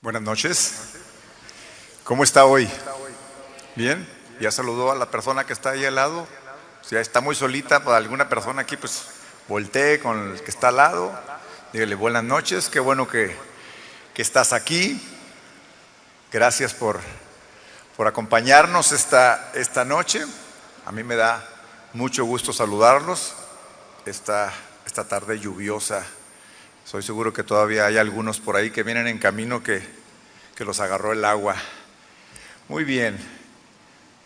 Buenas noches. ¿Cómo está hoy? ¿Bien? ¿Ya saludó a la persona que está ahí al lado? Si está muy solita, para alguna persona aquí, pues voltee con el que está al lado. Dígale buenas noches, qué bueno que estás aquí. Gracias por acompañarnos esta noche. A mí me da mucho gusto saludarlos esta tarde lluviosa. Soy seguro que todavía hay algunos por ahí que vienen en camino que los agarró el agua. Muy bien.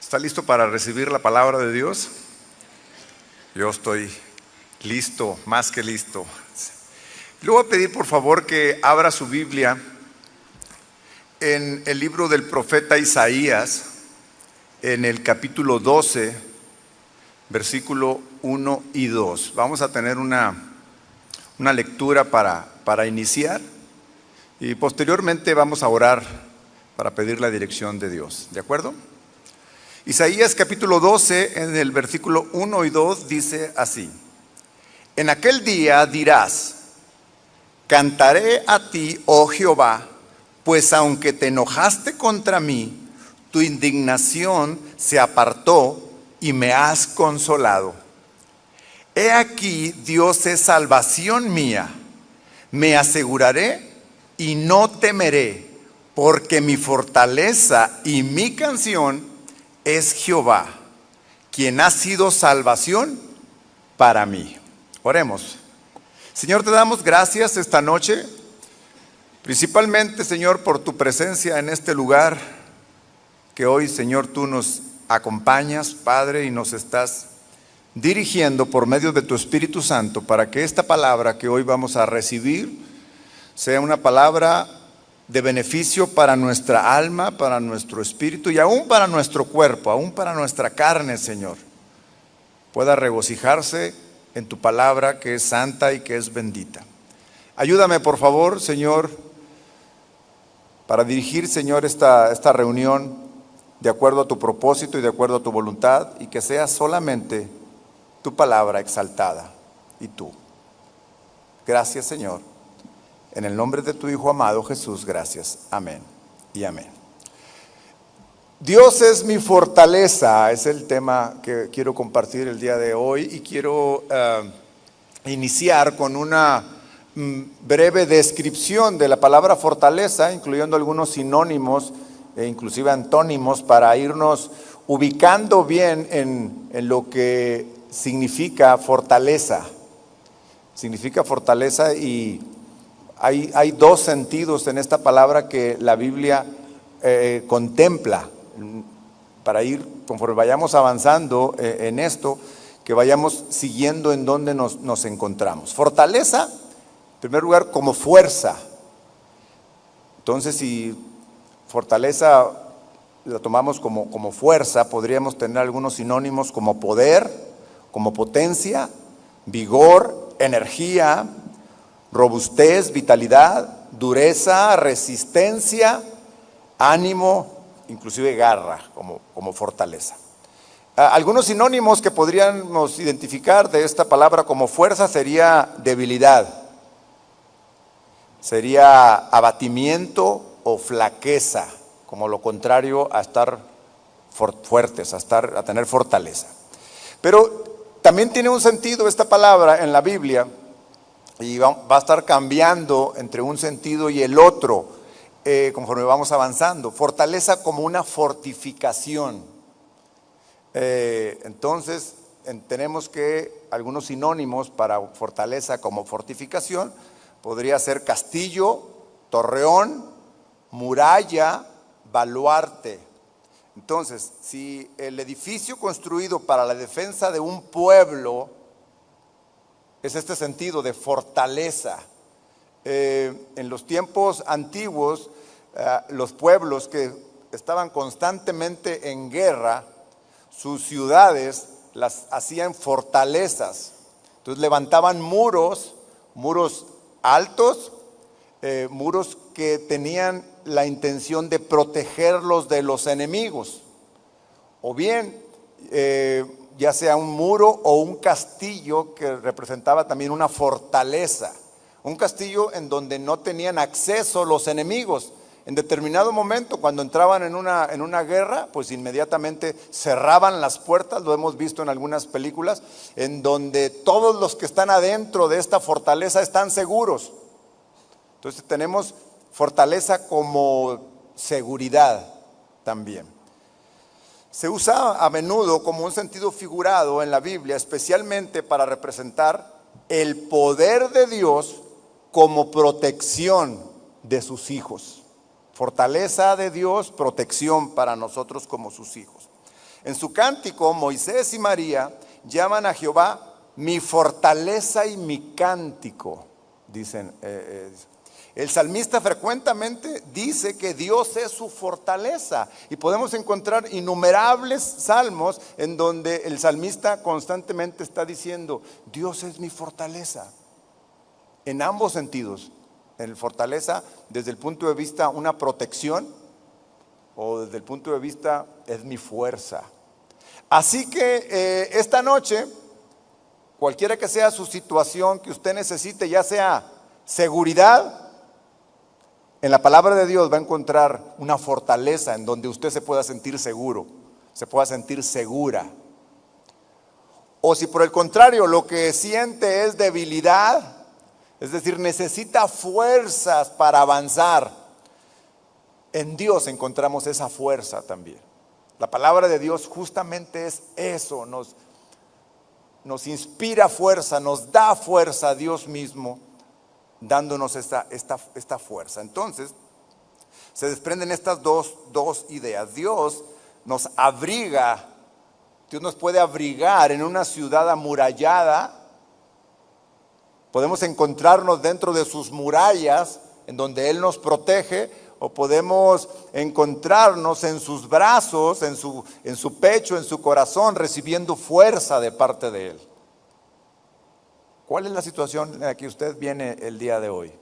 ¿Está listo para recibir la palabra de Dios? Yo estoy listo, más que listo. Le voy a pedir por favor que abra su Biblia en el libro del profeta Isaías, en el capítulo 12, versículo 1 y 2. Vamos a tener una lectura para iniciar y posteriormente vamos a orar para pedir la dirección de Dios. ¿De acuerdo? Isaías capítulo 12 en el versículo 1 y 2 dice así: En aquel día dirás, cantaré a ti, oh Jehová, pues aunque te enojaste contra mí, tu indignación se apartó y me has consolado. He aquí, Dios es salvación mía. Me aseguraré y no temeré, porque mi fortaleza y mi canción es Jehová, quien ha sido salvación para mí. Oremos. Señor, te damos gracias esta noche, principalmente, Señor, por tu presencia en este lugar, que hoy, Señor, tú nos acompañas, Padre, y nos estás dirigiendo por medio de tu Espíritu Santo para que esta palabra que hoy vamos a recibir sea una palabra de beneficio para nuestra alma, para nuestro espíritu y aún para nuestro cuerpo, aún para nuestra carne, Señor. Pueda regocijarse en tu palabra que es santa y que es bendita. Ayúdame, por favor, Señor, para dirigir, Señor, esta reunión de acuerdo a tu propósito y de acuerdo a tu voluntad, y que sea solamente tu palabra exaltada y tú. Gracias, Señor. En el nombre de tu Hijo amado Jesús, gracias. Amén y amén. Dios es mi fortaleza, es el tema que quiero compartir el día de hoy, y quiero iniciar con una breve descripción de la palabra fortaleza, incluyendo algunos sinónimos e inclusive antónimos, para irnos ubicando bien en lo que significa fortaleza. Significa fortaleza, y hay dos sentidos en esta palabra que la Biblia contempla, para ir, conforme vayamos avanzando en esto, que vayamos siguiendo en donde nos encontramos. Fortaleza, en primer lugar, como fuerza. Entonces, si fortaleza la tomamos como fuerza, podríamos tener algunos sinónimos como poder, como potencia, vigor, energía, robustez, vitalidad, dureza, resistencia, ánimo, inclusive garra, como fortaleza. Algunos sinónimos que podríamos identificar de esta palabra como fuerza sería debilidad, sería abatimiento o flaqueza, como lo contrario a estar fuertes, a tener fortaleza. Pero también tiene un sentido esta palabra en la Biblia, y va a estar cambiando entre un sentido y el otro conforme vamos avanzando. Fortaleza como una fortificación. Entonces, tenemos que algunos sinónimos para fortaleza como fortificación podría ser castillo, torreón, muralla, baluarte. Entonces, si el edificio construido para la defensa de un pueblo es este sentido de fortaleza, en los tiempos antiguos, los pueblos que estaban constantemente en guerra, sus ciudades las hacían fortalezas. Entonces levantaban muros altos, muros que tenían la intención de protegerlos de los enemigos, o bien ya sea un muro o un castillo que representaba también una fortaleza, un castillo en donde no tenían acceso los enemigos. En determinado momento, cuando entraban en una guerra, pues inmediatamente cerraban las puertas, lo hemos visto en algunas películas, en donde todos los que están adentro de esta fortaleza están seguros. Entonces tenemos fortaleza como seguridad también. Se usa a menudo como un sentido figurado en la Biblia, especialmente para representar el poder de Dios como protección de sus hijos. Fortaleza de Dios, protección para nosotros como sus hijos. En su cántico, Moisés y María llaman a Jehová mi fortaleza y mi cántico, dicen. El salmista frecuentemente dice que Dios es su fortaleza, y podemos encontrar innumerables salmos en donde el salmista constantemente está diciendo: Dios es mi fortaleza, en ambos sentidos. En el fortaleza desde el punto de vista una protección, o desde el punto de vista es mi fuerza. Así que esta noche, cualquiera que sea su situación que usted necesite, ya sea seguridad, en la palabra de Dios va a encontrar una fortaleza en donde usted se pueda sentir seguro, se pueda sentir segura. O si por el contrario lo que siente es debilidad, es decir, necesita fuerzas para avanzar, en Dios encontramos esa fuerza también. La palabra de Dios justamente es eso, nos inspira fuerza, nos da fuerza a Dios mismo, dándonos esta fuerza. Entonces, se desprenden estas dos ideas. Dios nos abriga, Dios nos puede abrigar en una ciudad amurallada. Podemos encontrarnos dentro de sus murallas, en donde Él nos protege, o podemos encontrarnos en sus brazos, en su pecho, en su corazón, recibiendo fuerza de parte de Él. ¿Cuál es la situación en la que usted viene el día de hoy?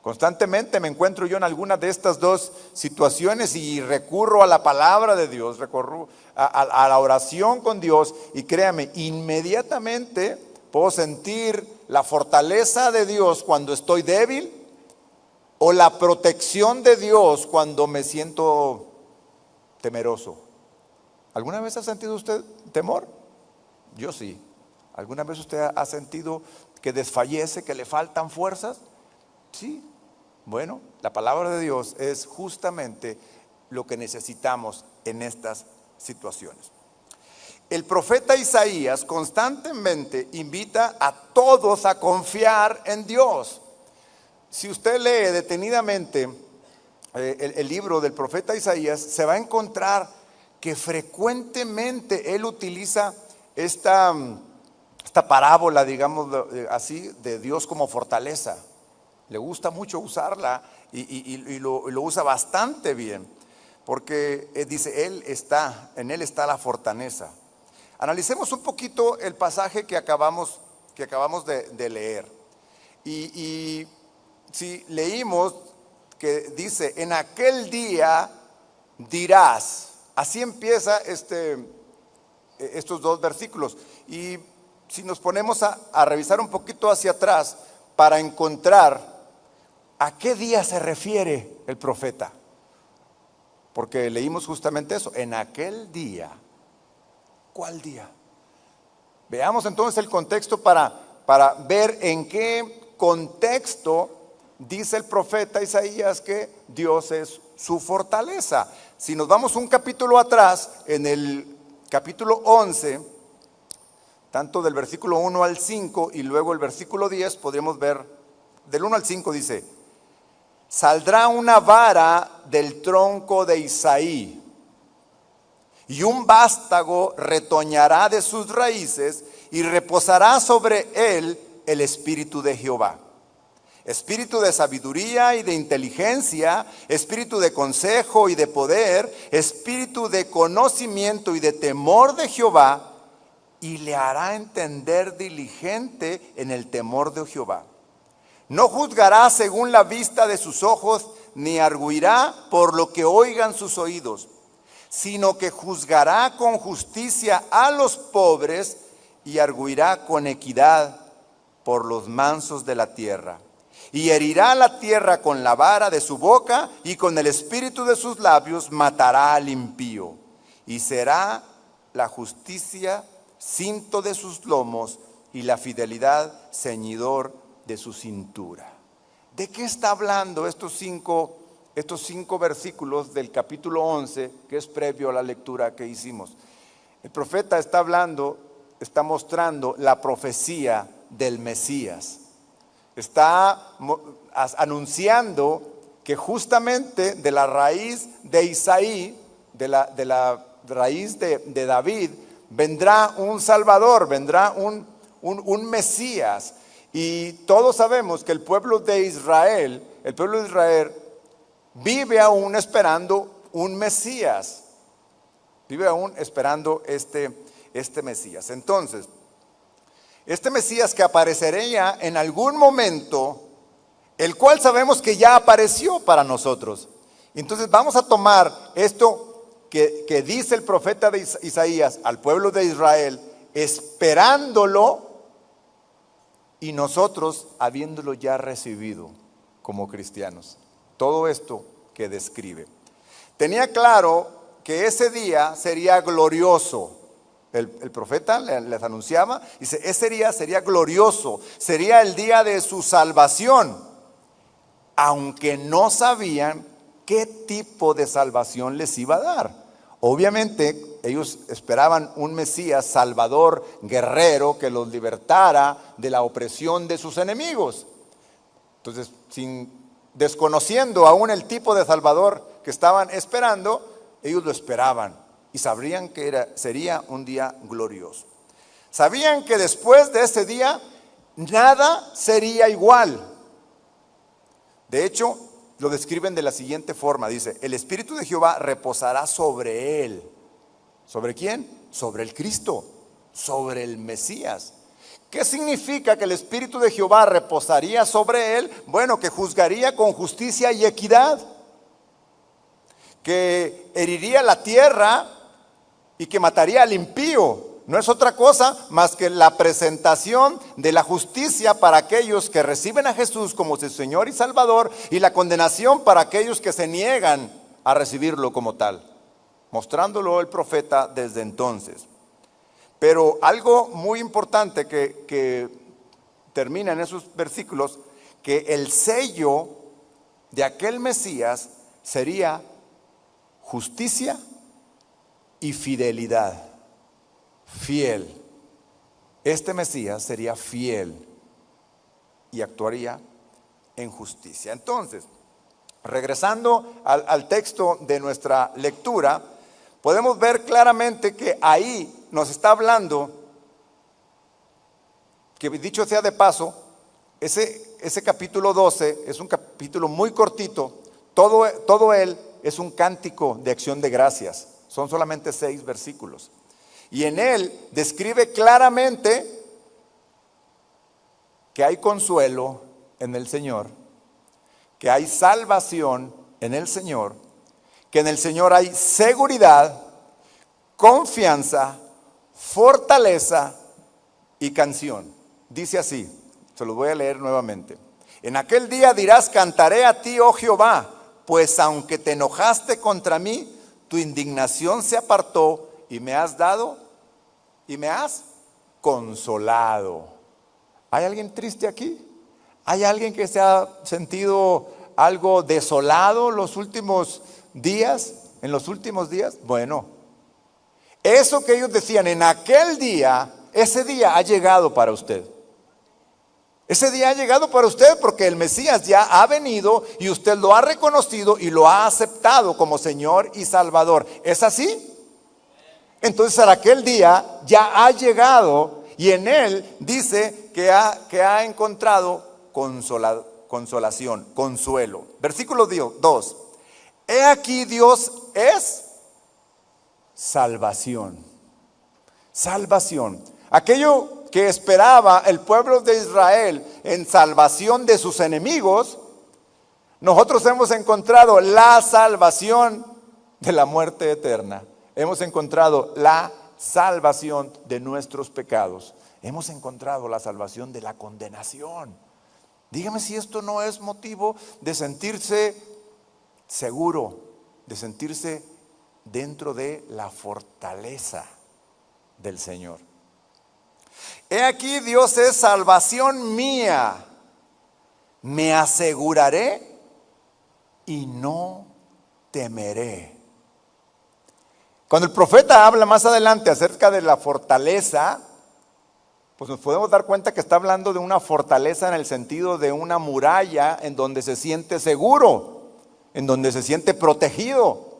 Constantemente me encuentro yo en alguna de estas dos situaciones y recurro a la palabra de Dios, recurro a la oración con Dios, y créame, inmediatamente puedo sentir la fortaleza de Dios cuando estoy débil, o la protección de Dios cuando me siento temeroso. ¿Alguna vez ha sentido usted temor? Yo sí. ¿Alguna vez usted ha sentido que desfallece, que le faltan fuerzas? Sí. Bueno, la palabra de Dios es justamente lo que necesitamos en estas situaciones. El profeta Isaías constantemente invita a todos a confiar en Dios. Si usted lee detenidamente el libro del profeta Isaías, se va a encontrar que frecuentemente él utiliza esta parábola, digamos así, de Dios como fortaleza. Le gusta mucho usarla y lo usa bastante bien, porque dice, en él está la fortaleza. Analicemos un poquito el pasaje que acabamos de leer. Y si leímos que dice, en aquel día dirás, así empieza estos dos versículos. Y si nos ponemos a revisar un poquito hacia atrás para encontrar a qué día se refiere el profeta, porque leímos justamente eso, en aquel día. ¿Cuál día? Veamos entonces el contexto para ver en qué contexto dice el profeta Isaías que Dios es su fortaleza. Si nos vamos un capítulo atrás, en el capítulo 11, tanto del versículo 1 al 5 y luego el versículo 10, podríamos ver, del 1 al 5 dice, saldrá una vara del tronco de Isaí, y un vástago retoñará de sus raíces, y reposará sobre él el espíritu de Jehová. Espíritu de sabiduría y de inteligencia, espíritu de consejo y de poder, espíritu de conocimiento y de temor de Jehová, y le hará entender diligente en el temor de Jehová. No juzgará según la vista de sus ojos, ni arguirá por lo que oigan sus oídos, sino que juzgará con justicia a los pobres y arguirá con equidad por los mansos de la tierra. y herirá la tierra con la vara de su boca, y con el espíritu de sus labios matará al impío. Y será la justicia cinto de sus lomos, y la fidelidad ceñidor de su cintura. ¿De qué está hablando estos cinco versículos del capítulo 11, que es previo a la lectura que hicimos? El profeta está mostrando la profecía del Mesías. Está anunciando que justamente de la raíz de Isaí, de la raíz de David, vendrá un Salvador, vendrá un Mesías. Y todos sabemos que el pueblo de Israel vive aún esperando un Mesías. Vive aún esperando este Mesías. Entonces, este Mesías que aparecería en algún momento, el cual sabemos que ya apareció para nosotros. Entonces vamos a tomar esto que dice el profeta de Isaías al pueblo de Israel, esperándolo, y nosotros habiéndolo ya recibido como cristianos. Todo esto que describe. Tenía claro que ese día sería glorioso. El profeta les anunciaba, dice, ese día sería glorioso, sería el día de su salvación, aunque no sabían qué tipo de salvación les iba a dar. Obviamente ellos esperaban un Mesías salvador, guerrero, que los libertara de la opresión de sus enemigos. Entonces, desconociendo aún el tipo de salvador que estaban esperando, ellos lo esperaban y sabrían que sería un día glorioso. Sabían que después de ese día nada sería igual. De hecho, lo describen de la siguiente forma. Dice, el Espíritu de Jehová reposará sobre él. ¿Sobre quién? Sobre el Cristo, sobre el Mesías. ¿Qué significa que el Espíritu de Jehová reposaría sobre él? Bueno, que juzgaría con justicia y equidad, que heriría la tierra y que mataría al impío. No es otra cosa más que la presentación de la justicia para aquellos que reciben a Jesús como su Señor y Salvador, y la condenación para aquellos que se niegan a recibirlo como tal, mostrándolo el profeta desde entonces. Pero algo muy importante que termina en esos versículos, que el sello de aquel Mesías sería justicia y fidelidad. Fiel. Este Mesías sería fiel y actuaría en justicia. Entonces, regresando al texto de nuestra lectura, podemos ver claramente que ahí nos está hablando, que dicho sea de paso, ese capítulo 12 es un capítulo muy cortito, todo él es un cántico de acción de gracias, son solamente 6 versículos. Y en él describe claramente que hay consuelo en el Señor, que hay salvación en el Señor, que en el Señor hay seguridad, confianza, fortaleza y canción. Dice así, se lo voy a leer nuevamente. En aquel día dirás, cantaré a ti, oh Jehová, pues aunque te enojaste contra mí, tu indignación se apartó y me has dado y me has consolado. ¿Hay alguien triste aquí? ¿Hay alguien que se ha sentido algo desolado los últimos días? ¿En los últimos días? Bueno, eso que ellos decían en aquel día, ese día ha llegado para usted. Ese día ha llegado para usted porque el Mesías ya ha venido y usted lo ha reconocido y lo ha aceptado como Señor y Salvador. ¿Es así? Entonces aquel día ya ha llegado y en él dice que ha encontrado consolación, consuelo. Versículo 2. He aquí Dios es salvación. Salvación. Aquello que esperaba el pueblo de Israel en salvación de sus enemigos, nosotros hemos encontrado la salvación de la muerte eterna. Hemos encontrado la salvación de nuestros pecados. Hemos encontrado la salvación de la condenación, Dígame si esto no es motivo de sentirse seguro, de sentirse dentro de la fortaleza del Señor. He aquí, Dios es salvación mía. Me aseguraré y no temeré. Cuando el profeta habla más adelante acerca de la fortaleza, pues nos podemos dar cuenta que está hablando de una fortaleza en el sentido de una muralla en donde se siente seguro, en donde se siente protegido.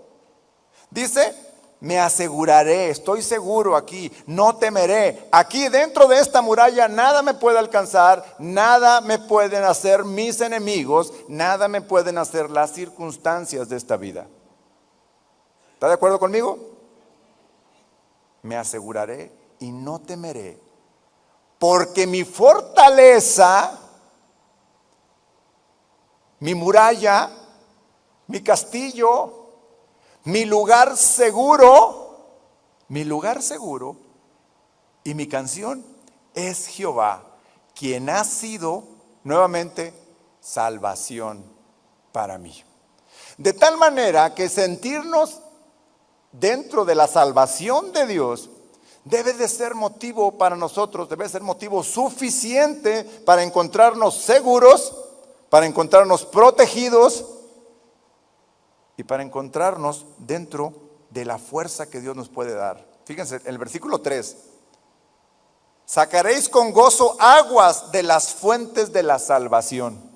Dice, me aseguraré, estoy seguro aquí, no temeré. Aquí dentro de esta muralla nada me puede alcanzar, nada me pueden hacer mis enemigos, nada me pueden hacer las circunstancias de esta vida. ¿Está de acuerdo conmigo? Me aseguraré y no temeré, porque mi fortaleza, mi muralla, mi castillo, mi lugar seguro y mi canción es Jehová, quien ha sido nuevamente salvación para mí. De tal manera que sentirnos dentro de la salvación de Dios debe de ser motivo para nosotros, debe ser motivo suficiente para encontrarnos seguros, para encontrarnos protegidos y para encontrarnos dentro de la fuerza que Dios nos puede dar. Fíjense, en el versículo 3, sacaréis con gozo aguas de las fuentes de la salvación.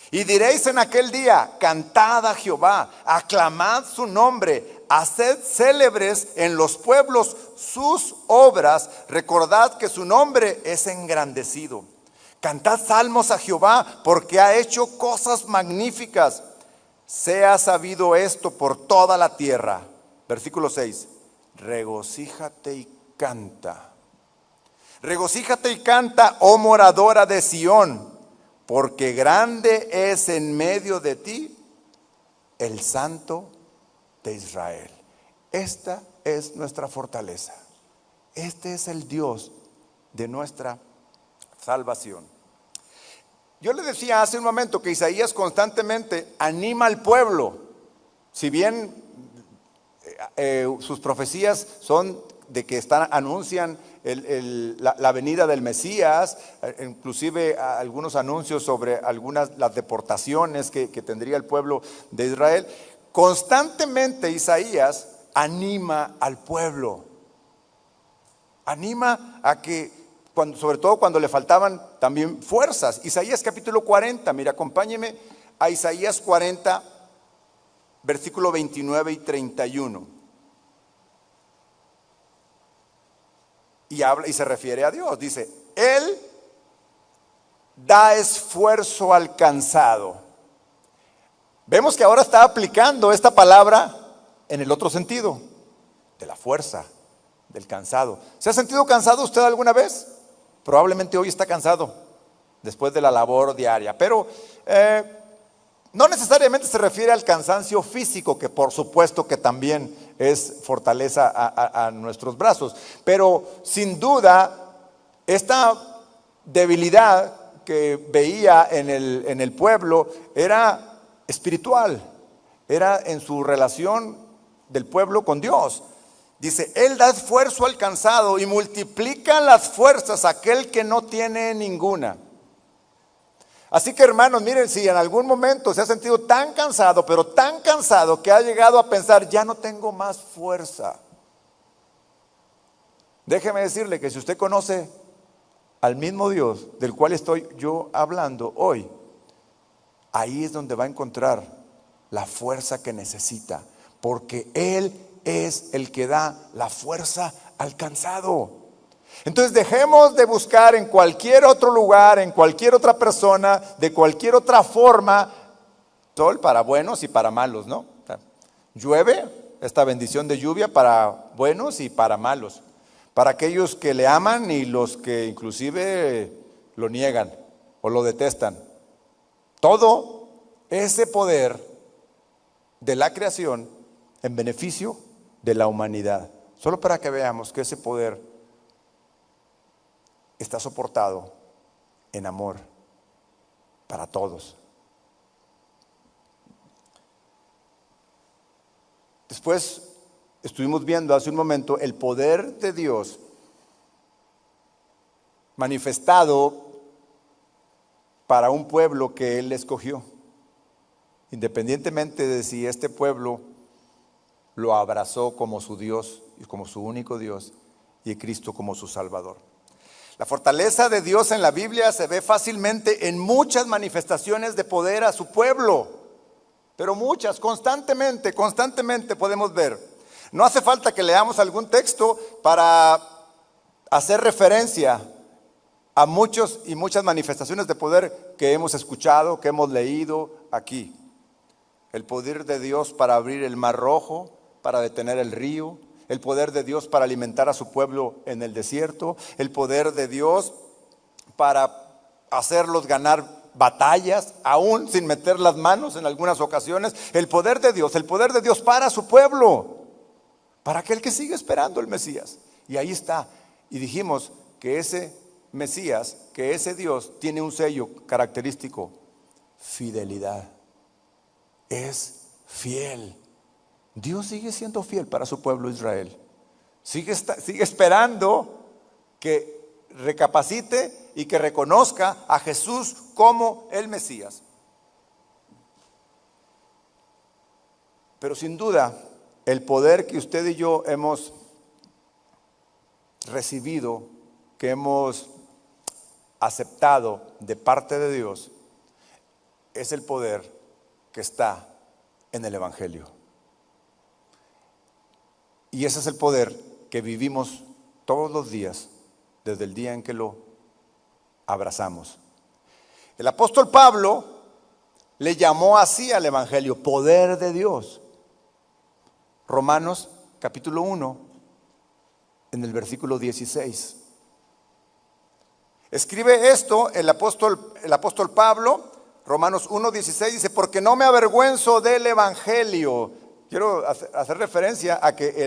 Y diréis en aquel día, cantad a Jehová, aclamad su nombre, haced célebres en los pueblos sus obras, recordad que su nombre es engrandecido. Cantad salmos a Jehová, porque ha hecho cosas magníficas. Sea sabido esto por toda la tierra. Versículo 6. Regocíjate y canta. Regocíjate y canta, oh moradora de Sión, porque grande es en medio de ti el Santo de Israel. Esta es nuestra fortaleza. Este es el Dios de nuestra salvación. Yo le decía hace un momento que Isaías constantemente anima al pueblo. Si bien sus profecías son de que anuncian la venida del Mesías, inclusive algunos anuncios sobre las deportaciones que tendría el pueblo de Israel, constantemente Isaías anima al pueblo. Anima a que sobre todo cuando le faltaban también fuerzas. Isaías capítulo 40, mira, acompáñeme a Isaías 40, versículo 29 y 31. Y habla y se refiere a Dios, dice, Él da esfuerzo al cansado. Vemos que ahora está aplicando esta palabra en el otro sentido, de la fuerza, del cansado. ¿Se ha sentido cansado usted alguna vez? Probablemente hoy está cansado después de la labor diaria, pero no necesariamente se refiere al cansancio físico, que por supuesto que también es fortaleza a nuestros brazos, pero sin duda esta debilidad que veía en el pueblo era espiritual, era en su relación del pueblo con Dios. Dice, Él da esfuerzo al cansado y multiplica las fuerzas a aquel que no tiene ninguna. Así que hermanos, miren, si en algún momento se ha sentido tan cansado, pero tan cansado que ha llegado a pensar, ya no tengo más fuerza. Déjeme decirle que si usted conoce al mismo Dios del cual estoy yo hablando hoy, ahí es donde va a encontrar la fuerza que necesita, porque Él es el que da la fuerza al cansado. Entonces dejemos de buscar en cualquier otro lugar, en cualquier otra persona, de cualquier otra forma, sol para buenos y para malos, ¿no? Llueve, esta bendición de lluvia para buenos y para malos, para aquellos que le aman y los que inclusive lo niegan o lo detestan. Todo ese poder de la creación en beneficio de la humanidad, solo para que veamos que ese poder está soportado en amor para todos. Después estuvimos viendo hace un momento el poder de Dios manifestado para un pueblo que Él escogió, independientemente de si este pueblo lo abrazó como su Dios y como su único Dios, y Cristo como su Salvador. La fortaleza de Dios en la Biblia se ve fácilmente en muchas manifestaciones de poder a su pueblo, pero muchas, constantemente podemos ver. No hace falta que leamos algún texto para hacer referencia a muchos y muchas manifestaciones de poder que hemos escuchado, que hemos leído aquí. El poder de Dios para abrir el mar rojo, para detener el río, el poder de Dios para alimentar a su pueblo en el desierto, el poder de Dios para hacerlos ganar batallas, aún sin meter las manos en algunas ocasiones, el poder de Dios para su pueblo, para aquel que sigue esperando el Mesías. Y ahí está. Y dijimos que ese Mesías, que ese Dios tiene un sello característico: fidelidad. Es fiel. Dios sigue siendo fiel para su pueblo Israel. Sigue esperando que recapacite y que reconozca a Jesús como el Mesías. Pero sin duda, el poder que usted y yo hemos recibido, que hemos aceptado de parte de Dios, es el poder que está en el Evangelio. Y ese es el poder que vivimos todos los días, desde el día en que lo abrazamos. El apóstol Pablo le llamó así al Evangelio: poder de Dios. Romanos capítulo 1, en el versículo 16. Escribe esto el apóstol Pablo, Romanos 1, 16, dice: porque no me avergüenzo del Evangelio. Quiero hacer referencia a que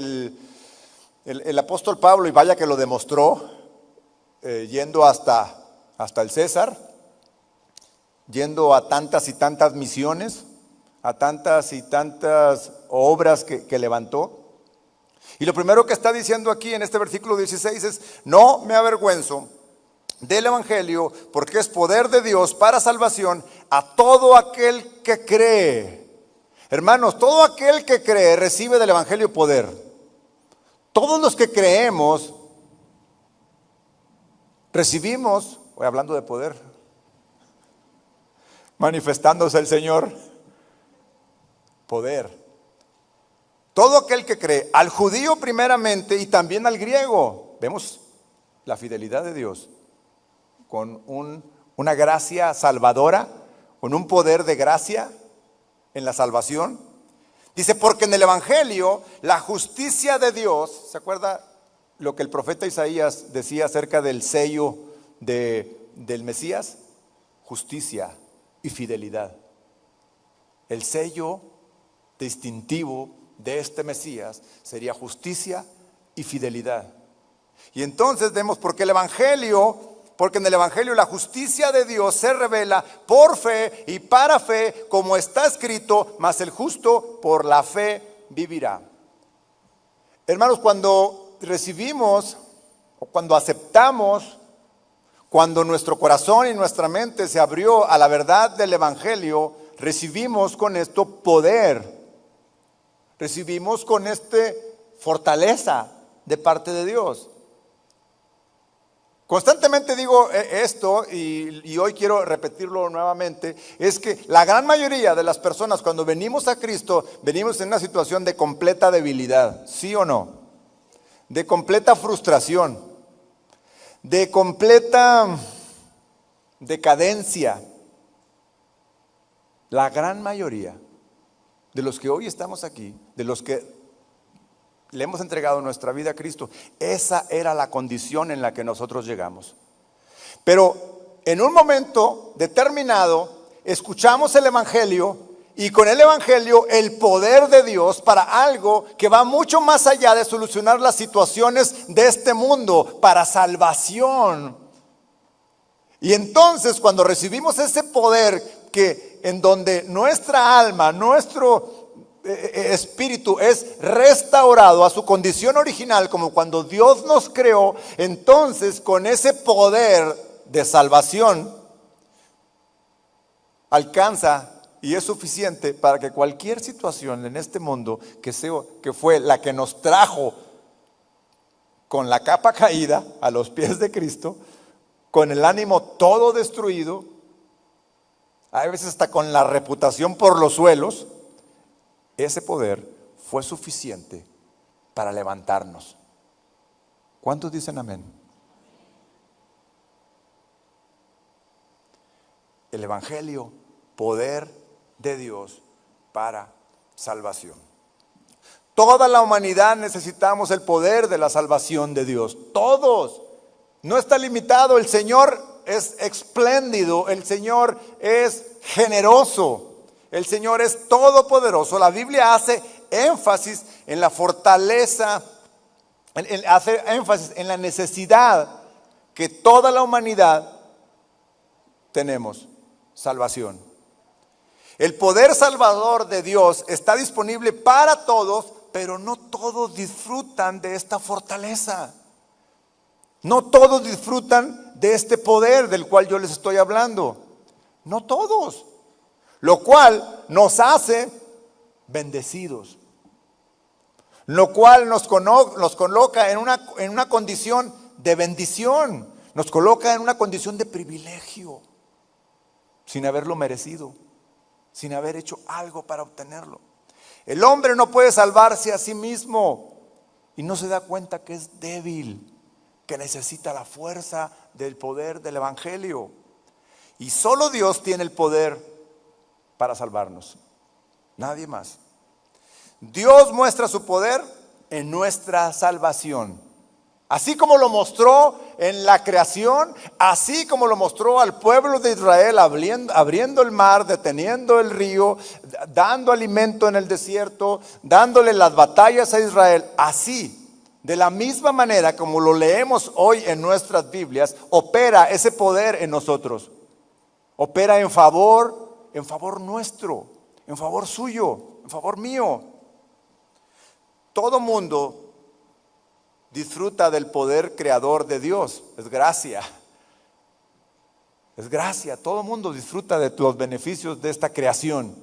el apóstol Pablo, y vaya que lo demostró, yendo hasta el César, yendo a tantas y tantas misiones, a tantas y tantas obras que levantó. Y lo primero que está diciendo aquí en este versículo 16 es: no me avergüenzo del Evangelio, porque es poder de Dios para salvación a todo aquel que cree. Hermanos, todo aquel que cree recibe del Evangelio poder. Todos los que creemos recibimos, voy hablando de poder, manifestándose el Señor, poder. Todo aquel que cree, al judío primeramente y también al griego. Vemos la fidelidad de Dios con una gracia salvadora, con un poder de gracia en la salvación. Dice: porque en el Evangelio la justicia de Dios, ¿se acuerda lo que el profeta Isaías decía acerca del sello del Mesías? Justicia y fidelidad. El sello distintivo de este Mesías sería justicia y fidelidad. Y entonces vemos porque en el Evangelio la justicia de Dios se revela por fe y para fe, como está escrito: mas el justo por la fe vivirá. Hermanos, cuando recibimos o cuando aceptamos, cuando nuestro corazón y nuestra mente se abrió a la verdad del Evangelio, recibimos con esto poder, recibimos con fortaleza de parte de Dios. Constantemente digo esto y hoy quiero repetirlo nuevamente: es que la gran mayoría de las personas, cuando venimos a Cristo, venimos en una situación de completa debilidad, ¿sí o no? De completa frustración, de completa decadencia. La gran mayoría de los que hoy estamos aquí, de los que le hemos entregado nuestra vida a Cristo, esa era la condición en la que nosotros llegamos. Pero en un momento determinado escuchamos el Evangelio, y con el Evangelio el poder de Dios para algo que va mucho más allá de solucionar las situaciones de este mundo, para salvación. Y entonces cuando recibimos ese poder que en donde nuestra alma, nuestro espíritu es restaurado a su condición original, como cuando Dios nos creó, entonces con ese poder de salvación alcanza y es suficiente para que cualquier situación en este mundo que fue la que nos trajo con la capa caída a los pies de Cristo, con el ánimo todo destruido, a veces hasta con la reputación por los suelos, ese poder fue suficiente para levantarnos. ¿Cuántos dicen amén? El Evangelio, poder de Dios para salvación. Toda la humanidad necesitamos el poder de la salvación de Dios. Todos. No está limitado. El Señor es espléndido. El Señor es generoso. El Señor es todopoderoso. La Biblia hace énfasis en la fortaleza, hace énfasis en la necesidad que toda la humanidad tenemos. Salvación. El poder salvador de Dios está disponible para todos, pero no todos disfrutan de esta fortaleza. No todos disfrutan de este poder del cual yo les estoy hablando. No todos. Lo cual nos hace bendecidos. Lo cual nos coloca en una condición de bendición. Nos coloca en una condición de privilegio. Sin haberlo merecido. Sin haber hecho algo para obtenerlo. El hombre no puede salvarse a sí mismo. Y no se da cuenta que es débil. Que necesita la fuerza del poder del Evangelio. Y solo Dios tiene el poder para salvarnos. Nadie más. Dios muestra su poder en nuestra salvación. Así como lo mostró en la creación, así como lo mostró al pueblo de Israel abriendo el mar, deteniendo el río, dando alimento en el desierto, dándole las batallas a Israel, así, de la misma manera como lo leemos hoy en nuestras Biblias, opera ese poder en nosotros. Opera en favor nuestro, en favor suyo, en favor mío. Todo mundo disfruta del poder creador de Dios. Es gracia. Es gracia. Todo mundo disfruta de los beneficios de esta creación.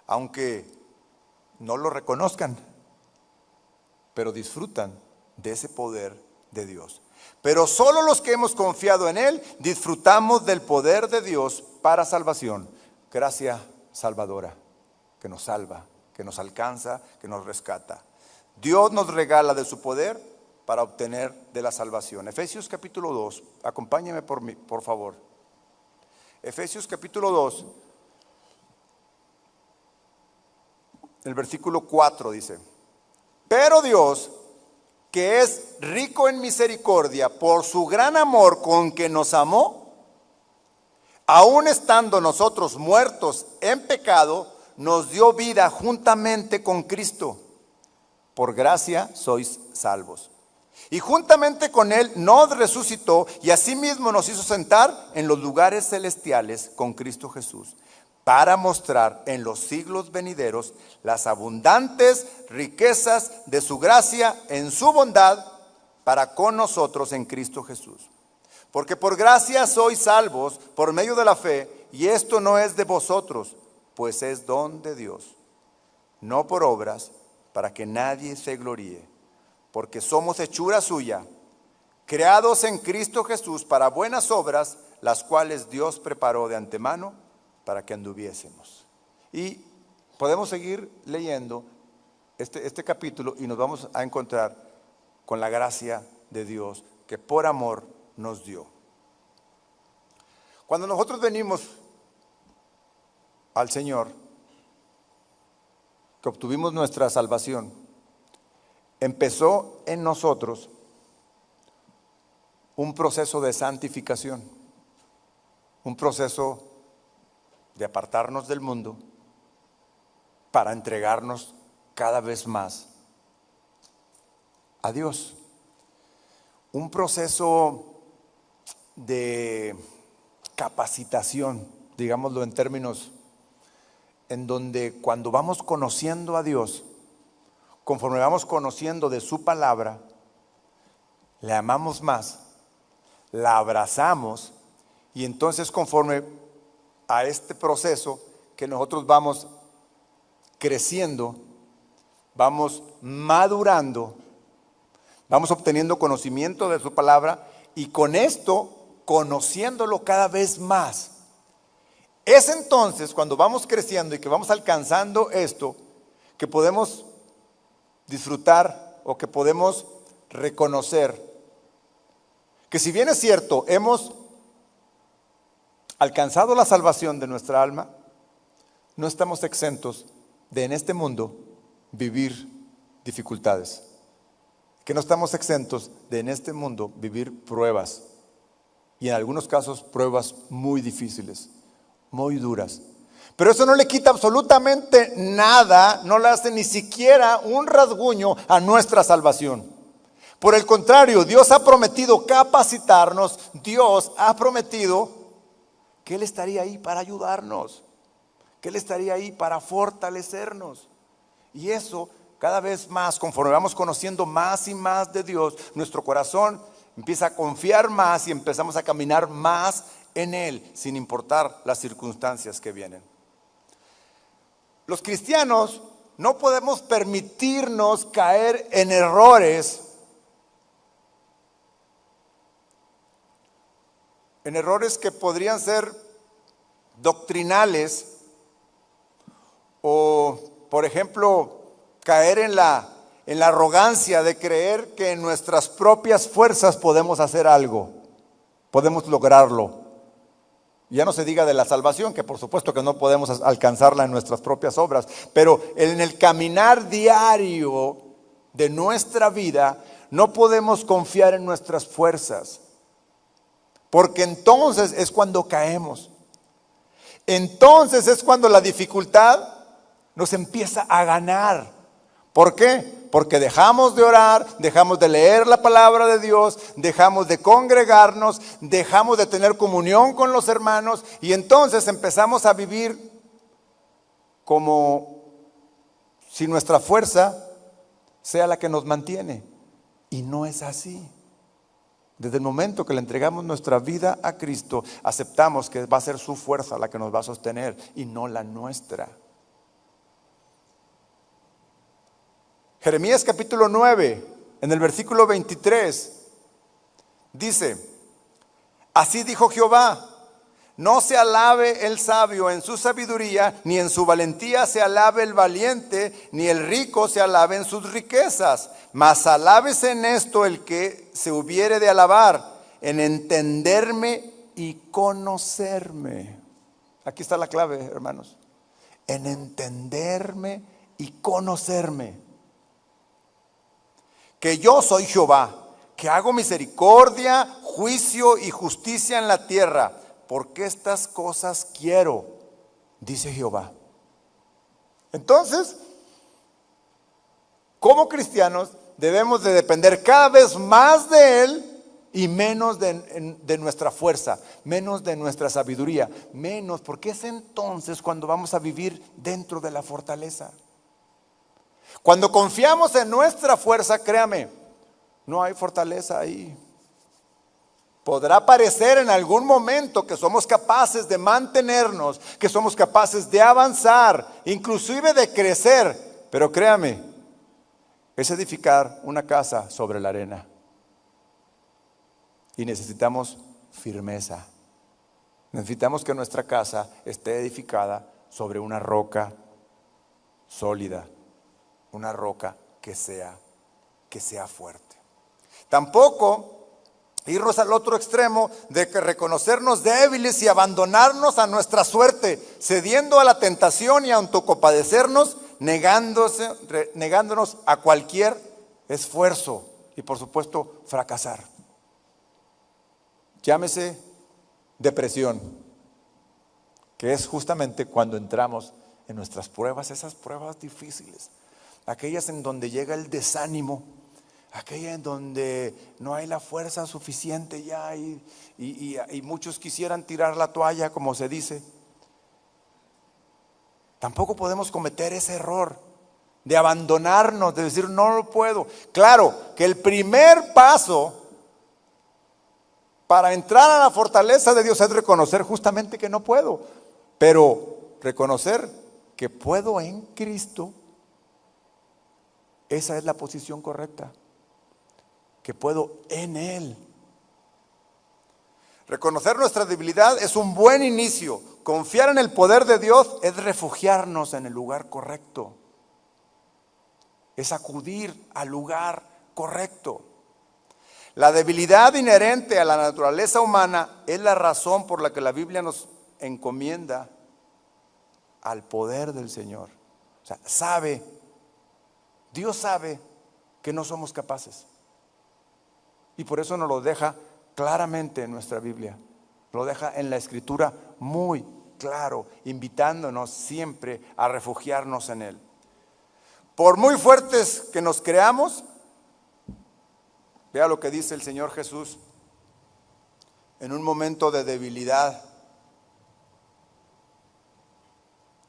Aunque no lo reconozcan, pero disfrutan de ese poder de Dios. Pero solo los que hemos confiado en Él disfrutamos del poder de Dios para salvación. Gracia salvadora, que nos salva, que nos alcanza, que nos rescata. Dios nos regala de su poder para obtener de la salvación. Efesios capítulo 2, acompáñeme por favor. Efesios capítulo 2, el versículo 4 dice: pero Dios, que es rico en misericordia, por su gran amor con que nos amó, aun estando nosotros muertos en pecado, nos dio vida juntamente con Cristo. Por gracia sois salvos. Y juntamente con Él nos resucitó y asimismo nos hizo sentar en los lugares celestiales con Cristo Jesús, para mostrar en los siglos venideros las abundantes riquezas de su gracia en su bondad para con nosotros en Cristo Jesús. Porque por gracia sois salvos por medio de la fe, y esto no es de vosotros, pues es don de Dios, no por obras, para que nadie se gloríe, porque somos hechura suya, creados en Cristo Jesús para buenas obras, las cuales Dios preparó de antemano para que anduviésemos. Y podemos seguir leyendo este capítulo y nos vamos a encontrar con la gracia de Dios que por amor nos dio. Cuando nosotros venimos al Señor, que obtuvimos nuestra salvación, empezó en nosotros un proceso de santificación, un proceso de apartarnos del mundo para entregarnos cada vez más a Dios. Un proceso de capacitación, digámoslo en términos, en donde cuando vamos conociendo a Dios, conforme vamos conociendo de su palabra, le amamos más, la abrazamos, y entonces conforme a este proceso que nosotros vamos creciendo, vamos madurando, vamos obteniendo conocimiento de su palabra, y con esto conociéndolo cada vez más. Es entonces cuando vamos creciendo y que vamos alcanzando esto, que podemos disfrutar o que podemos reconocer que, si bien es cierto, hemos alcanzado la salvación de nuestra alma, no estamos exentos de en este mundo vivir dificultades, que no estamos exentos de en este mundo vivir pruebas, y en algunos casos pruebas muy difíciles, muy duras. Pero eso no le quita absolutamente nada, no le hace ni siquiera un rasguño a nuestra salvación. Por el contrario, Dios ha prometido capacitarnos, Dios ha prometido que Él estaría ahí para ayudarnos, que Él estaría ahí para fortalecernos. Y eso, cada vez más, conforme vamos conociendo más y más de Dios, nuestro corazón empieza a confiar más y empezamos a caminar más en Él, sin importar las circunstancias que vienen. Los cristianos no podemos permitirnos caer en errores que podrían ser doctrinales, o, por ejemplo, caer en la arrogancia de creer que en nuestras propias fuerzas podemos hacer algo, podemos lograrlo. Ya no se diga de la salvación, que por supuesto que no podemos alcanzarla en nuestras propias obras, pero en el caminar diario de nuestra vida no podemos confiar en nuestras fuerzas, porque entonces es cuando caemos. Entonces es cuando la dificultad nos empieza a ganar. ¿Por qué? Porque dejamos de orar, dejamos de leer la palabra de Dios, dejamos de congregarnos, dejamos de tener comunión con los hermanos, y entonces empezamos a vivir como si nuestra fuerza sea la que nos mantiene. Y no es así. Desde el momento que le entregamos nuestra vida a Cristo, aceptamos que va a ser su fuerza la que nos va a sostener y no la nuestra. Jeremías capítulo 9, en el versículo 23, dice: así dijo Jehová, no se alabe el sabio en su sabiduría, ni en su valentía se alabe el valiente, ni el rico se alabe en sus riquezas, mas alábese en esto el que se hubiere de alabar, en entenderme y conocerme. Aquí está la clave, hermanos: en entenderme y conocerme. Que yo soy Jehová, que hago misericordia, juicio y justicia en la tierra, porque estas cosas quiero, dice Jehová. Entonces, como cristianos debemos de depender cada vez más de Él y menos de nuestra fuerza, menos de nuestra sabiduría, menos, porque es entonces cuando vamos a vivir dentro de la fortaleza. Cuando confiamos en nuestra fuerza, créame, no hay fortaleza ahí. Podrá parecer en algún momento que somos capaces de mantenernos, que somos capaces de avanzar, inclusive de crecer, pero créame, es edificar una casa sobre la arena. Y necesitamos firmeza. Necesitamos que nuestra casa esté edificada sobre una roca sólida, una roca que sea fuerte. Tampoco irnos al otro extremo de que reconocernos débiles y abandonarnos a nuestra suerte, cediendo a la tentación y autocompadecernos, negándonos a cualquier esfuerzo y, por supuesto, fracasar. Llámese depresión, que es justamente cuando entramos en nuestras pruebas, esas pruebas difíciles, aquellas en donde llega el desánimo, aquella en donde no hay la fuerza suficiente ya y muchos quisieran tirar la toalla, como se dice. Tampoco podemos cometer ese error de abandonarnos, de decir no lo puedo. Claro que el primer paso para entrar a la fortaleza de Dios es reconocer justamente que no puedo, pero reconocer que puedo en Cristo, esa es la posición correcta, que puedo en Él. Reconocer nuestra debilidad es un buen inicio. Confiar en el poder de Dios es refugiarnos en el lugar correcto, es acudir al lugar correcto. La debilidad inherente a la naturaleza humana es la razón por la que la Biblia nos encomienda al poder del Señor. O sea, Dios sabe que no somos capaces. Y por eso nos lo deja claramente en nuestra Biblia. Lo deja en la Escritura muy claro, invitándonos siempre a refugiarnos en Él. Por muy fuertes que nos creamos, vea lo que dice el Señor Jesús en un momento de debilidad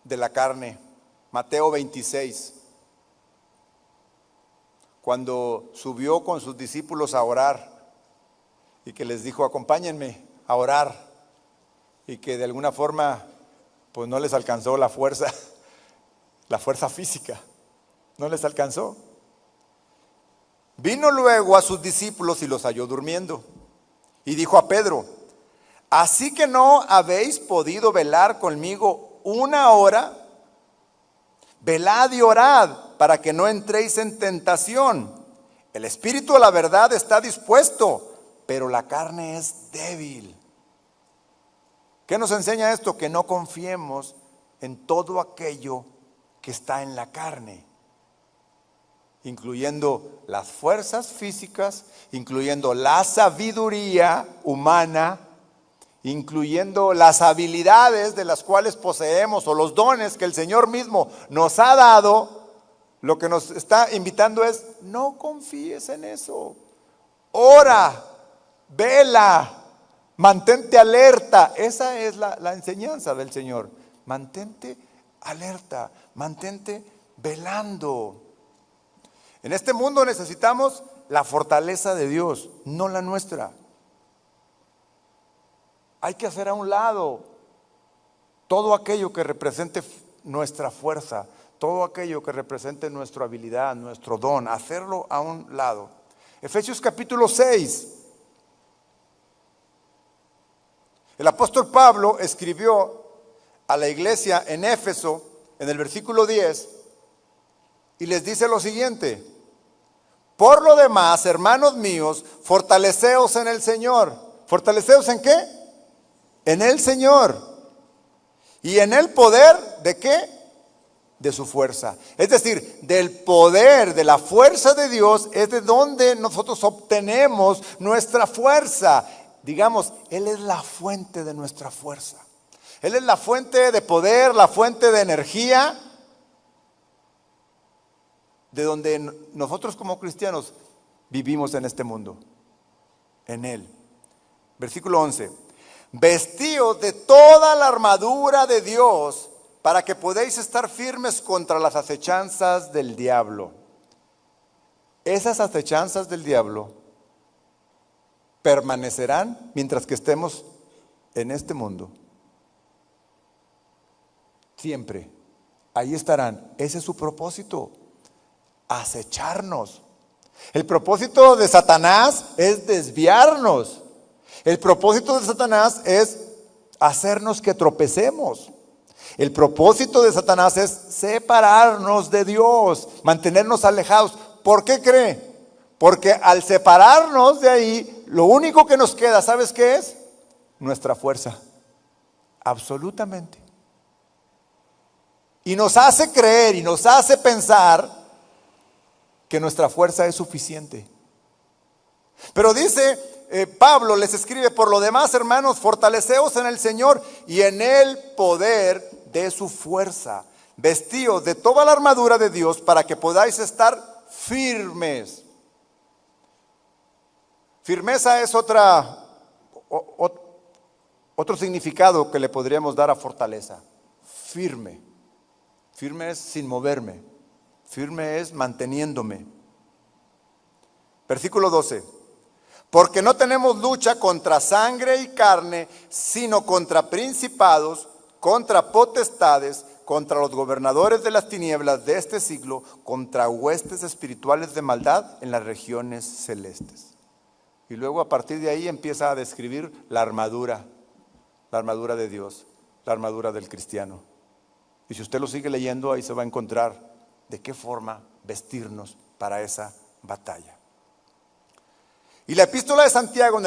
de la carne. Mateo 26. Cuando subió con sus discípulos a orar y que les dijo: acompáñenme a orar, y que de alguna forma pues no les alcanzó la fuerza física, no les alcanzó. Vino luego a sus discípulos y los halló durmiendo, y dijo a Pedro: ¿así que no habéis podido velar conmigo una hora? Velad y orad para que no entréis en tentación. El espíritu a la verdad está dispuesto, pero la carne es débil. ¿Qué nos enseña esto? Que no confiemos en todo aquello que está en la carne, incluyendo las fuerzas físicas, incluyendo la sabiduría humana, incluyendo las habilidades de las cuales poseemos o los dones que el Señor mismo nos ha dado. Lo que nos está invitando es: no confíes en eso. Ora, vela, mantente alerta. Esa es la enseñanza del Señor. Mantente alerta, mantente velando. En este mundo necesitamos la fortaleza de Dios, no la nuestra. Hay que hacer a un lado todo aquello que represente nuestra fuerza, todo aquello que represente nuestra habilidad, nuestro don, hacerlo a un lado. Efesios capítulo 6. El apóstol Pablo escribió a la iglesia en Éfeso, en el versículo 10, y les dice lo siguiente: por lo demás, hermanos míos, fortaleceos en el Señor. ¿Fortaleceos en qué? En el Señor. ¿Y en el poder de qué? De su fuerza. Es decir, del poder, de la fuerza de Dios, es de donde nosotros obtenemos nuestra fuerza. Digamos, Él es la fuente de nuestra fuerza. Él es la fuente de poder, la fuente de energía, de donde nosotros como cristianos vivimos en este mundo. En Él. Versículo 11. Vestíos de toda la armadura de Dios para que podáis estar firmes contra las acechanzas del diablo. Esas acechanzas del diablo permanecerán mientras que estemos en este mundo. Siempre. Ahí estarán. Ese es su propósito. Acecharnos. El propósito de Satanás es desviarnos. El propósito de Satanás es hacernos que tropecemos. El propósito de Satanás es separarnos de Dios, mantenernos alejados. ¿Por qué cree? Porque al separarnos de ahí, lo único que nos queda, ¿sabes qué es? Nuestra fuerza. Absolutamente. Y nos hace creer y nos hace pensar que nuestra fuerza es suficiente. Pero dice Pablo, les escribe: por lo demás, hermanos, fortaleceos en el Señor y en el poder de su fuerza. Vestíos de toda la armadura de Dios para que podáis estar firmes. Firmeza es otro significado que le podríamos dar a fortaleza. Firme. Firme es sin moverme. Firme es manteniéndome. Versículo 12. Porque no tenemos lucha contra sangre y carne, sino contra principados, contra potestades, contra los gobernadores de las tinieblas de este siglo, contra huestes espirituales de maldad en las regiones celestes. Y luego a partir de ahí empieza a describir la armadura de Dios, la armadura del cristiano. Y si usted lo sigue leyendo, ahí se va a encontrar de qué forma vestirnos para esa batalla. Y la epístola de Santiago en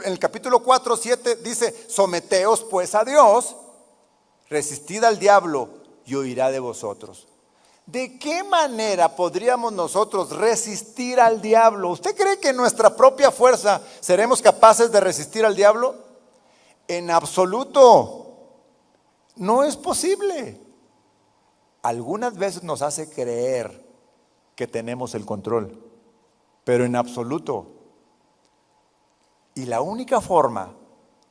el capítulo 4, 7 dice: someteos pues a Dios, resistid al diablo y huirá de vosotros. ¿De qué manera podríamos nosotros resistir al diablo? ¿Usted cree que en nuestra propia fuerza seremos capaces de resistir al diablo? En absoluto. No es posible. Algunas veces nos hace creer que tenemos el control, pero en absoluto. Y la única forma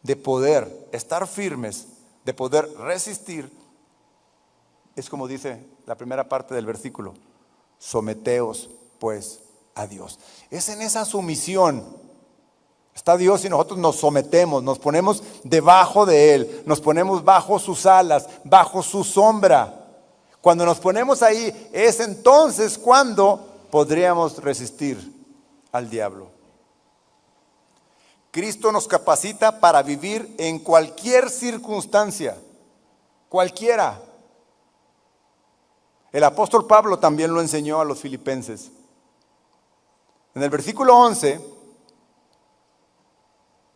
de poder estar firmes, de poder resistir, es como dice la primera parte del versículo: someteos pues a Dios. Es en esa sumisión. Está Dios y nosotros nos sometemos, nos ponemos debajo de Él, nos ponemos bajo sus alas, bajo su sombra. Cuando nos ponemos ahí, es entonces cuando podríamos resistir al diablo. Cristo nos capacita para vivir en cualquier circunstancia, cualquiera. El apóstol Pablo también lo enseñó a los filipenses. En el versículo 11,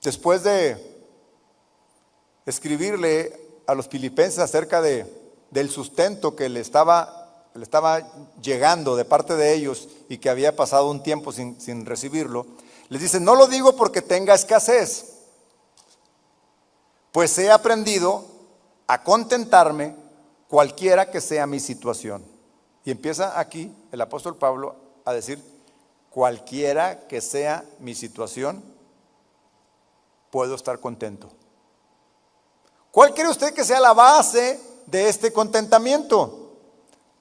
después de escribirle a los filipenses acerca del sustento que le estaba llegando de parte de ellos y que había pasado un tiempo sin recibirlo, les dice: no lo digo porque tenga escasez, pues he aprendido a contentarme cualquiera que sea mi situación. Y empieza aquí el apóstol Pablo a decir: cualquiera que sea mi situación, puedo estar contento. ¿Cuál cree usted que sea la base de este contentamiento?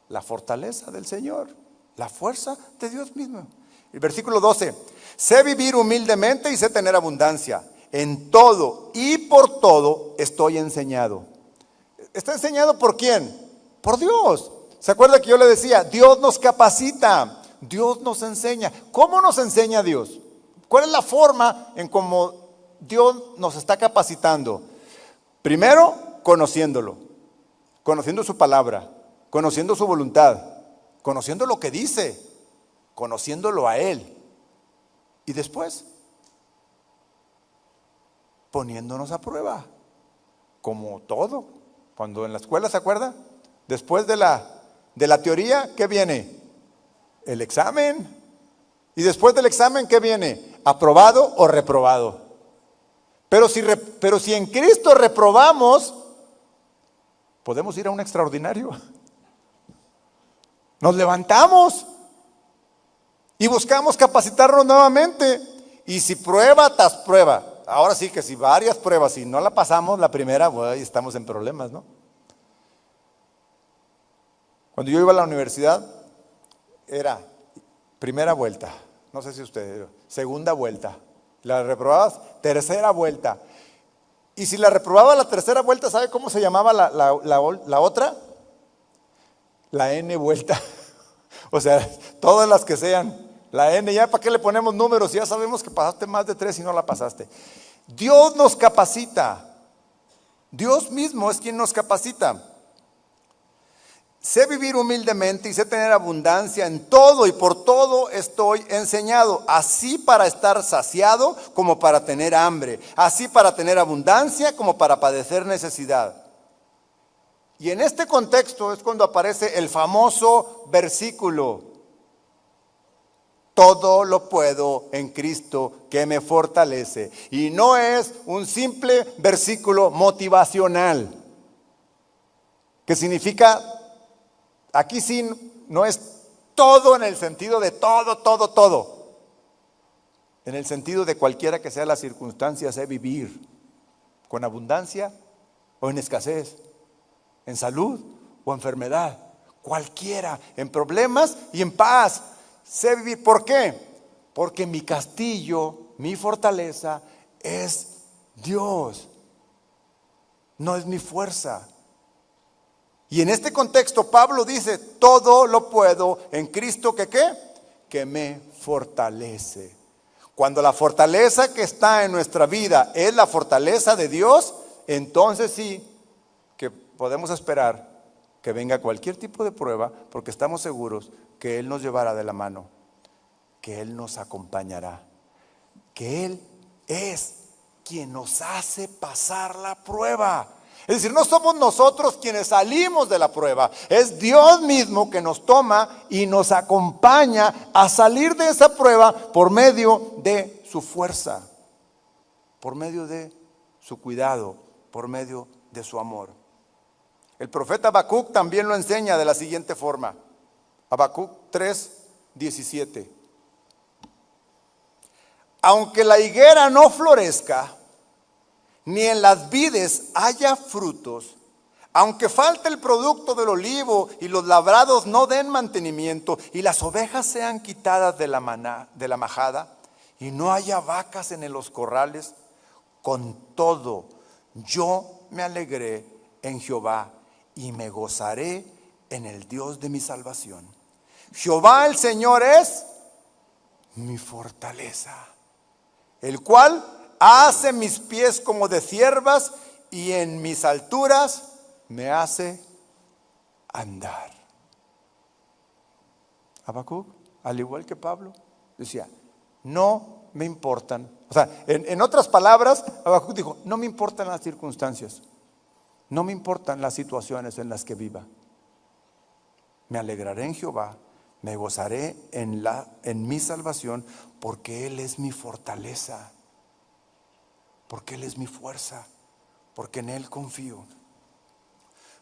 La fortaleza del Señor, la fuerza de Dios mismo. El versículo 12: sé vivir humildemente y sé tener abundancia. En todo y por todo estoy enseñado. ¿Está enseñado por quién? Por Dios. ¿Se acuerda que yo le decía? Dios nos capacita, Dios nos enseña. ¿Cómo nos enseña Dios? ¿Cuál es la forma en cómo Dios nos está capacitando? Primero, conociéndolo, conociendo su palabra, conociendo su voluntad, conociendo lo que dice, conociéndolo a Él. Y después, poniéndonos a prueba, como todo. Cuando en la escuela, ¿se acuerda? Después de la teoría, ¿qué viene? El examen. Y después del examen, ¿qué viene? ¿Aprobado o reprobado? Pero si en Cristo reprobamos, podemos ir a un extraordinario. Nos levantamos y buscamos capacitarnos nuevamente. Y si prueba tras prueba, ahora sí que si varias pruebas, si no la pasamos la primera, bueno, estamos en problemas, ¿no? Cuando yo iba a la universidad, era primera vuelta, no sé si usted, segunda vuelta, la reprobabas, tercera vuelta. Y si la reprobaba la tercera vuelta, ¿sabe cómo se llamaba la otra? La N vuelta. O sea, todas las que sean. La N, ya para qué le ponemos números, ya sabemos que pasaste más de 3 y no la pasaste. Dios nos capacita. Dios mismo es quien nos capacita. Sé vivir humildemente y sé tener abundancia en todo y por todo estoy enseñado, así para estar saciado como para tener hambre, así para tener abundancia como para padecer necesidad. Y en este contexto es cuando aparece el famoso versículo: todo lo puedo en Cristo que me fortalece. Y no es un simple versículo motivacional, que significa, aquí sí no es todo en el sentido de todo. en el sentido de cualquiera que sea la circunstancia, sé vivir con abundancia o en escasez, en salud o enfermedad, cualquiera, en problemas y en paz. Sé vivir. ¿Por qué? Porque mi castillo, mi fortaleza es Dios, no es mi fuerza. Y en este contexto Pablo dice, todo lo puedo en Cristo que ¿qué? Que me fortalece. Cuando la fortaleza que está en nuestra vida es la fortaleza de Dios, entonces sí que podemos esperar que venga cualquier tipo de prueba, porque estamos seguros que Él nos llevará de la mano, que Él nos acompañará, que Él es quien nos hace pasar la prueba. Es decir, no somos nosotros quienes salimos de la prueba, es Dios mismo que nos toma y nos acompaña a salir de esa prueba por medio de su fuerza, por medio de su cuidado, por medio de su amor. El profeta Habacuc también lo enseña de la siguiente forma. Habacuc 3:17. Aunque la higuera no florezca, ni en las vides haya frutos, aunque falte el producto del olivo y los labrados no den mantenimiento y las ovejas sean quitadas de la majada y no haya vacas en los corrales, con todo yo me alegré en Jehová y me gozaré en el Dios de mi salvación. Jehová el Señor es mi fortaleza, el cual hace mis pies como de ciervas y en mis alturas me hace andar. Habacuc, al igual que Pablo, decía, no me importan. O sea, en otras palabras, Habacuc dijo, no me importan las circunstancias, no me importan las situaciones en las que viva. Me alegraré en Jehová, me gozaré en mi salvación, porque Él es mi fortaleza. Porque Él es mi fuerza, porque en Él confío.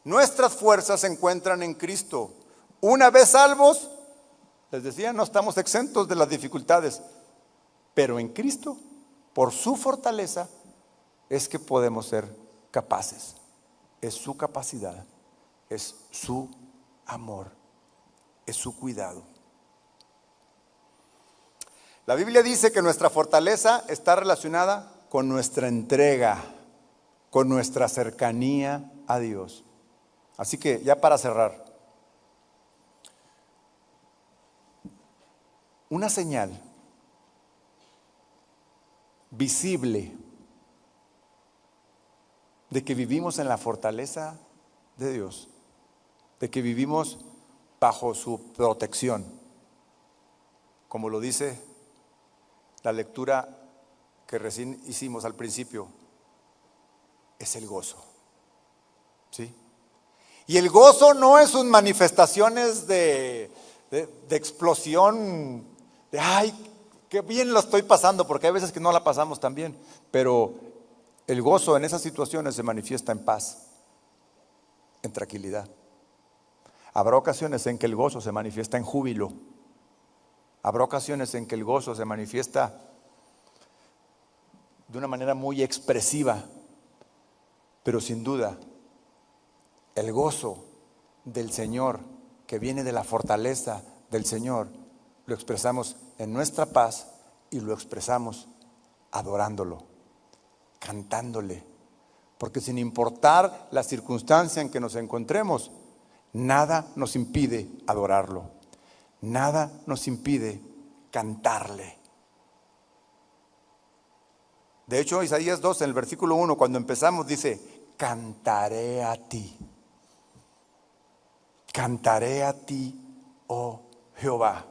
Nuestras fuerzas se encuentran en Cristo. Una vez salvos, les decía, no estamos exentos de las dificultades, pero en Cristo, por su fortaleza, es que podemos ser capaces. Es su capacidad, es su amor, es su cuidado. La Biblia dice que nuestra fortaleza está relacionada con nuestra entrega, con nuestra cercanía a Dios. Así que ya para cerrar, una señal visible de que vivimos en la fortaleza de Dios, de que vivimos bajo su protección, como lo dice la lectura que recién hicimos al principio, es el gozo. ¿Sí? Y el gozo no es sus manifestaciones de explosión, de ay, qué bien lo estoy pasando, porque hay veces que no la pasamos tan bien, pero el gozo en esas situaciones se manifiesta en paz, en tranquilidad. Habrá ocasiones en que el gozo se manifiesta en júbilo. Habrá ocasiones en que el gozo se manifiesta de una manera muy expresiva, pero sin duda el gozo del Señor, que viene de la fortaleza del Señor, lo expresamos en nuestra paz y lo expresamos adorándolo, cantándole, porque sin importar la circunstancia en que nos encontremos, nada nos impide adorarlo, nada nos impide cantarle. De hecho, Isaías 2, en el versículo 1, cuando empezamos, dice, cantaré a ti, oh Jehová.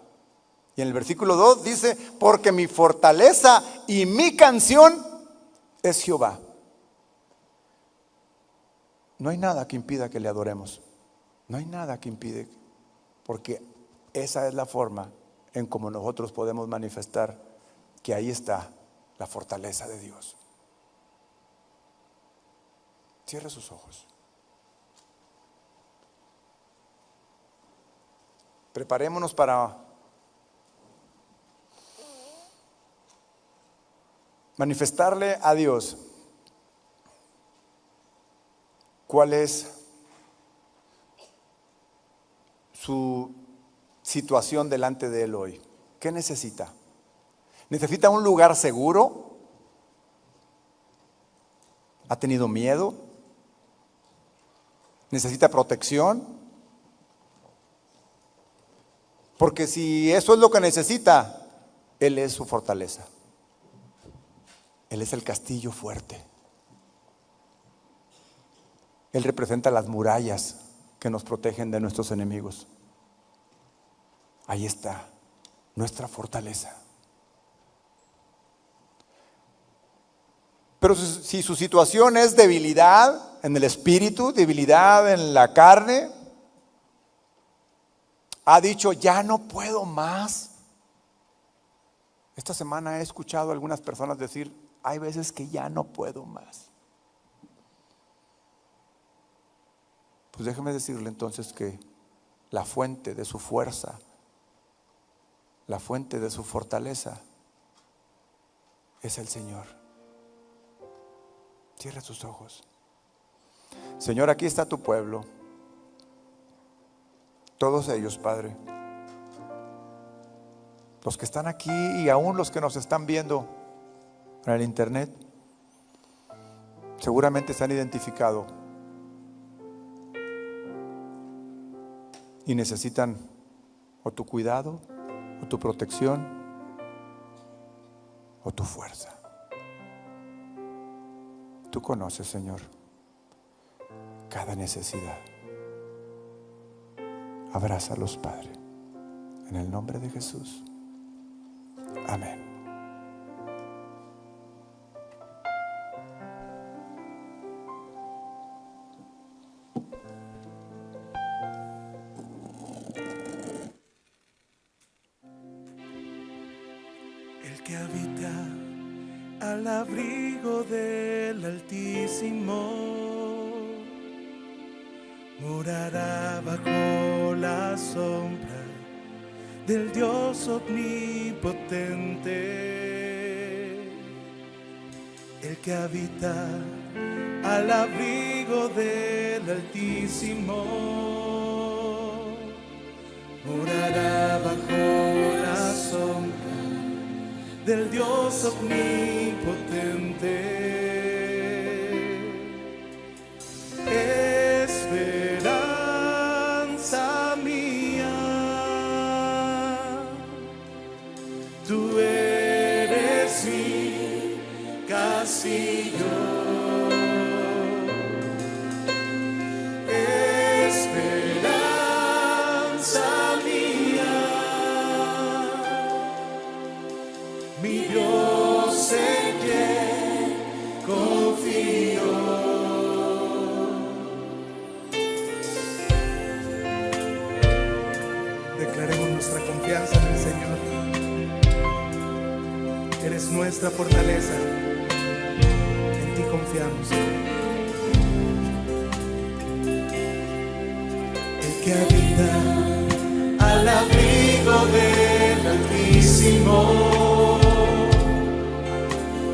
Y en el versículo 2 dice, porque mi fortaleza y mi canción es Jehová. No hay nada que impida que le adoremos, no hay nada que impide, porque esa es la forma en cómo nosotros podemos manifestar que ahí está la fortaleza de Dios. Cierre sus ojos. Preparémonos para manifestarle a Dios cuál es su situación delante de Él hoy. ¿Qué necesita? ¿Necesita un lugar seguro? ¿Ha tenido miedo? ¿Necesita protección? Porque si eso es lo que necesita, Él es su fortaleza. Él es el castillo fuerte. Él representa las murallas que nos protegen de nuestros enemigos. Ahí está nuestra fortaleza. Pero si su situación es debilidad en el espíritu, debilidad en la carne, ha dicho, ya no puedo más. Esta semana he escuchado a algunas personas decir, hay veces que ya no puedo más. Pues déjeme decirle entonces que la fuente de su fuerza, la fuente de su fortaleza es el Señor. Cierra tus ojos. Señor, aquí está tu pueblo. Todos ellos, Padre. Los que están aquí y aún los que nos están viendo en el internet, seguramente se han identificado y necesitan o tu cuidado, o tu protección, o tu fuerza. Tú conoces, Señor, cada necesidad. Abrázalos, Padre, en el nombre de Jesús. Amén. El que habita al abrigo del Altísimo morará bajo la sombra del Dios omnipotente. El que habita al abrigo del Altísimo morará bajo la sombra del Dios omnipotente. Esperanza mía, tú eres mi castillo. Esperanza mía, mi Dios en quien confío. Declaremos nuestra confianza en el Señor. Eres nuestra fortaleza, en ti confiamos. El que habita al abrigo del Altísimo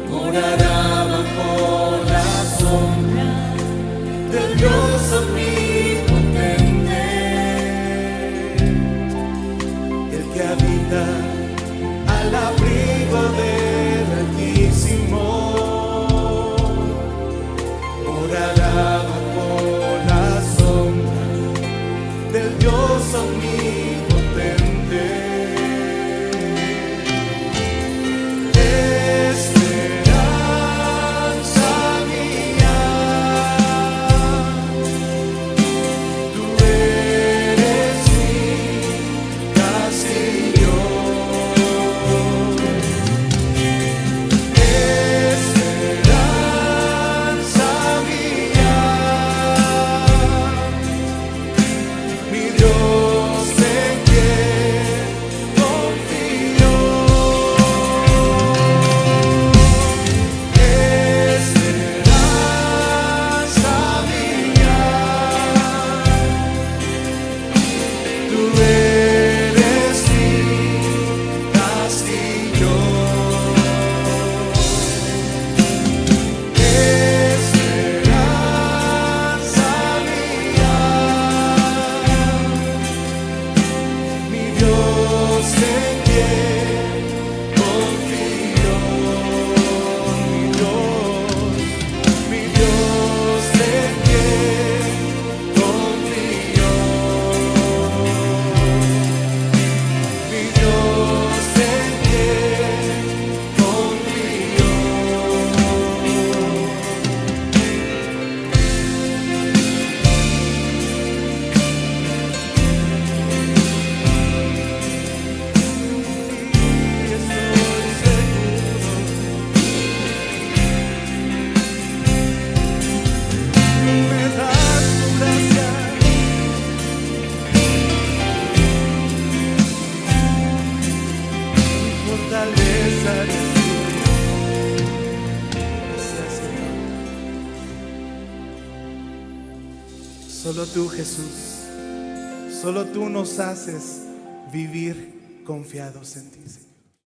morará bajo la sombra del Dios omnipotente. El que habita al abrigo del Altísimo morará bajo la sombra del Dios omnipotente. Esperanza mía, tú eres mi castillo. Esperanza mía, mi Dios en quien confío. Esperanza mía, tú eres mi castillo. Solo tú, Jesús. Solo tú nos haces vivir confiados en ti, Señor.